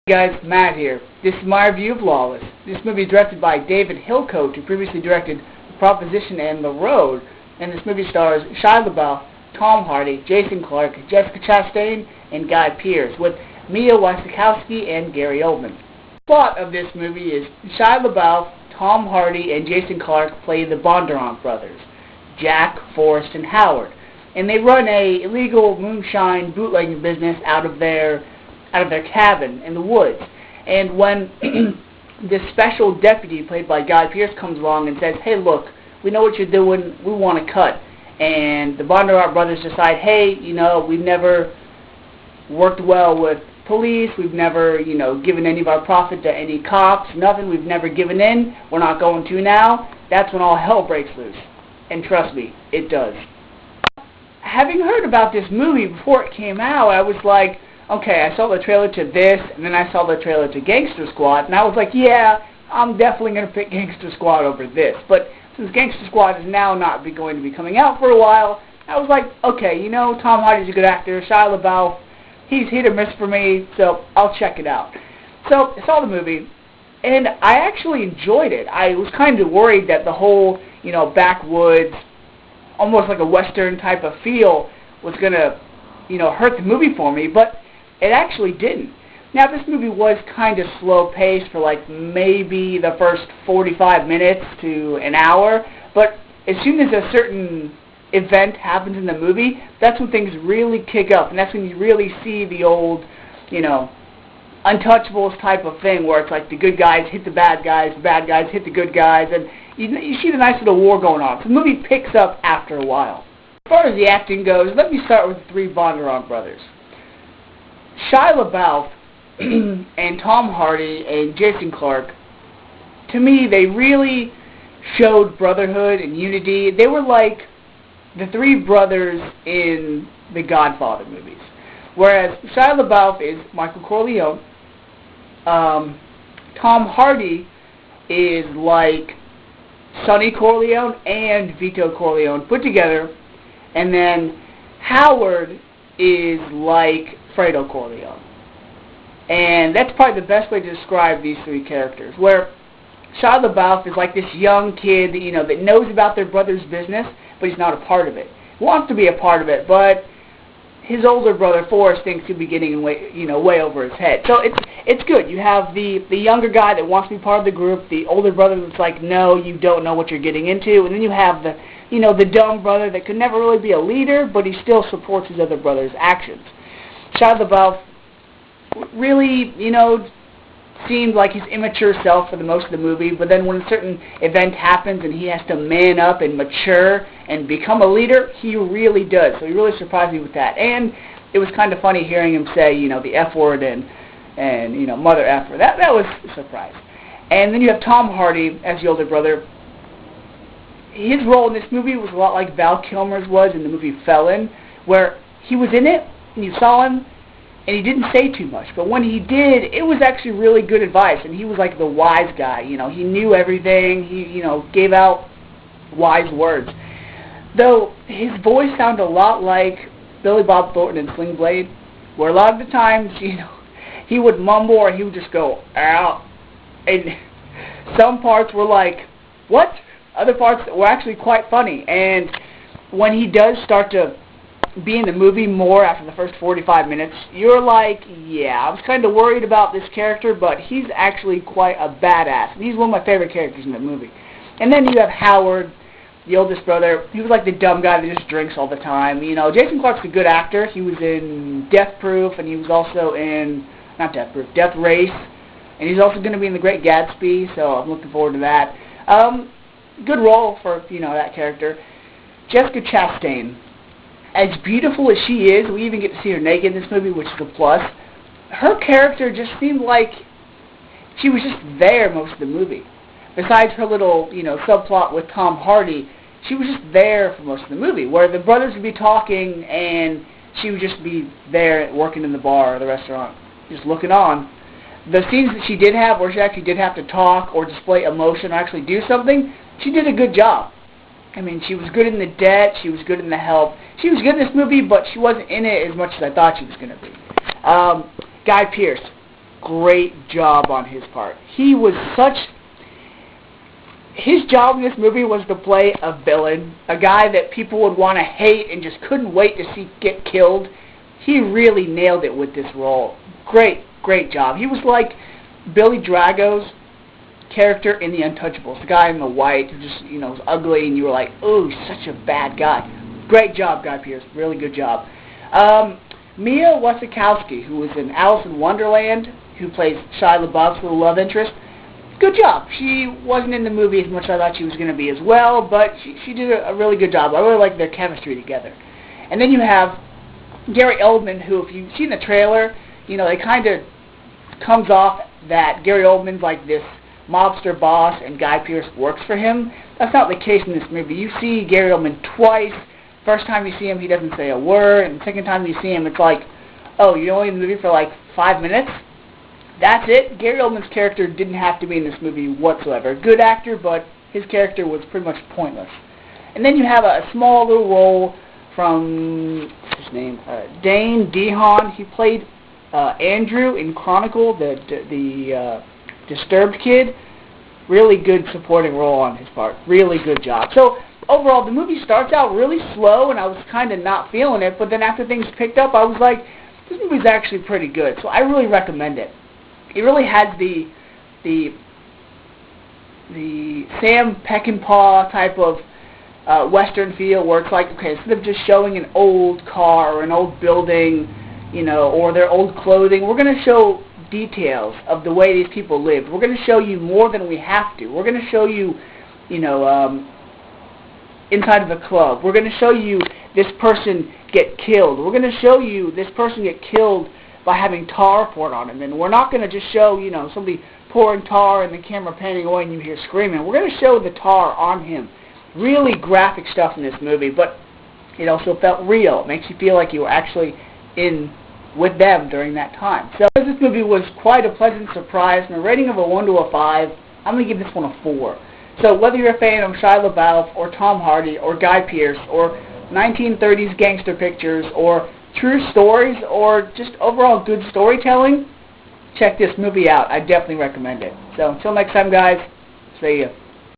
Hey guys, Matt here. This is my review of Lawless. This movie is directed by David Hillcoat, who previously directed Proposition and The Road, and this movie stars Shia LaBeouf, Tom Hardy, Jason Clarke, Jessica Chastain, and Guy Pearce, with Mia Wasikowska and Gary Oldman. The plot of this movie is Shia LaBeouf, Tom Hardy, and Jason Clarke play the Bondurant brothers, Jack, Forrest, and Howard, and they run a illegal moonshine bootlegging business out of their cabin in the woods. And when this special deputy played by Guy Pearce comes along and says, "Hey, look, we know what you're doing, we want to cut," and the Bondurant brothers decide, "Hey, we've never worked well with police, we've never, given any of our profit to any cops, nothing, we've never given in, we're not going to now," that's when all hell breaks loose. And trust me, it does. Having heard about this movie before it came out, I was like, okay, I saw the trailer to this, and then I saw the trailer to Gangster Squad, and I was like, yeah, I'm definitely going to pick Gangster Squad over this. But since Gangster Squad is now not going to be coming out for a while, I was like, okay, Tom Hardy's a good actor, Shia LaBeouf, he's hit or miss for me, so I'll check it out. So I saw the movie, and I actually enjoyed it. I was kind of worried that the whole, backwoods, almost like a Western type of feel was going to, hurt the movie for me, but it actually didn't. Now, this movie was kind of slow-paced for like maybe the first 45 minutes to an hour, but as soon as a certain event happens in the movie, that's when things really kick up, and that's when you really see the old, Untouchables type of thing, where it's like the good guys hit the bad guys hit the good guys, and you see the nice little war going on. So the movie picks up after a while. As far as the acting goes, let me start with the three Bondurant brothers. Shia LaBeouf and Tom Hardy and Jason Clarke, to me, they really showed brotherhood and unity. They were like the three brothers in the Godfather movies. Whereas Shia LaBeouf is Michael Corleone, Tom Hardy is like Sonny Corleone and Vito Corleone put together, and then Howard is like Fredo Corleone. And that's probably the best way to describe these three characters, where Shia LaBeouf is like this young kid that, that knows about their brother's business, but he's not a part of it. He wants to be a part of it, but his older brother Forrest thinks he'll be getting way over his head. So it's good. You have the younger guy that wants to be part of the group, the older brother that's like, no, you don't know what you're getting into, and then you have the the dumb brother that could never really be a leader, but he still supports his other brother's actions. Shia LaBeouf really, seemed like his immature self for the most of the movie, but then when a certain event happens and he has to man up and mature and become a leader, he really does. So he really surprised me with that. And it was kind of funny hearing him say, the F word and mother effer. That was a surprise. And then you have Tom Hardy as the older brother. His role in this movie was a lot like Val Kilmer's was in the movie Felon, where he was in it, and you saw him, and he didn't say too much. But when he did, it was actually really good advice, and he was like the wise guy. He knew everything. He, gave out wise words. Though his voice sounded a lot like Billy Bob Thornton in Sling Blade, where a lot of the times, he would mumble or he would just go, out. And some parts were like, what? Other parts were actually quite funny. And when he does start to be in the movie more after the first 45 minutes, you're like, yeah, I was kind of worried about this character, but he's actually quite a badass. And he's one of my favorite characters in the movie. And then you have Howard, the oldest brother. He was like the dumb guy that just drinks all the time. Jason Clarke's a good actor. He was in Death Proof, and he was also in, not Death Proof, Death Race. And he's also going to be in The Great Gatsby, so I'm looking forward to that. Good role for, that character. Jessica Chastain, as beautiful as she is, we even get to see her naked in this movie, which is a plus. Her character just seemed like she was just there most of the movie. Besides her little, subplot with Tom Hardy, she was just there for most of the movie, where the brothers would be talking and she would just be there working in the bar or the restaurant, just looking on. The scenes that she did have, where she actually did have to talk or display emotion or actually do something, she did a good job. I mean, she was good in The Debt, she was good in The Help. She was good in this movie, but she wasn't in it as much as I thought she was going to be. Guy Pearce. great job on his part. He was his job in this movie was to play a villain, a guy that people would want to hate and just couldn't wait to see get killed. He really nailed it with this role. Great job. He was like Billy Drago's character in the Untouchables, the guy in the white who just, was ugly, and you were like, oh, he's such a bad guy. Great job, Guy Pearce. Really good job. Mia Wasikowska, who was in Alice in Wonderland, who plays Shia LaBeouf's little love interest, good job. She wasn't in the movie as much as I thought she was going to be as well, but she did a really good job. I really like their chemistry together. And then you have Gary Oldman, who, if you've seen the trailer, it kind of comes off that Gary Oldman's like this mobster boss and Guy Pearce works for him. That's not the case in this movie. You see Gary Oldman twice. First time you see him, he doesn't say a word, and the second time you see him, it's like, oh, you're only in the movie for like 5 minutes? That's it. Gary Oldman's character didn't have to be in this movie whatsoever. Good actor, but his character was pretty much pointless. And then you have a small little role from, what's his name, Dane DeHaan. He played Andrew in Chronicle, the disturbed kid. Really good supporting role on his part. Really good job. So overall, the movie starts out really slow, and I was kind of not feeling it, but then after things picked up, I was like, this movie's actually pretty good. So I really recommend it. It really has the Sam Peckinpah type of Western feel, where it's like, okay, instead of just showing an old car or an old building, or their old clothing, we're going to show details of the way these people lived. We're going to show you more than we have to. We're going to show you, inside of a club. We're going to show you this person get killed. We're going to show you this person get killed by having tar poured on him. And we're not going to just show, somebody pouring tar and the camera panning away and you hear screaming. We're going to show the tar on him. Really graphic stuff in this movie, but it also felt real. It makes you feel like you were actually in with them during that time. So this movie was quite a pleasant surprise, and a rating of a 1 to a 5, I'm going to give this one a 4. So whether you're a fan of Shia LaBeouf or Tom Hardy or Guy Pearce or 1930s gangster pictures or true stories or just overall good storytelling, check this movie out. I definitely recommend it. So until next time, guys, see ya.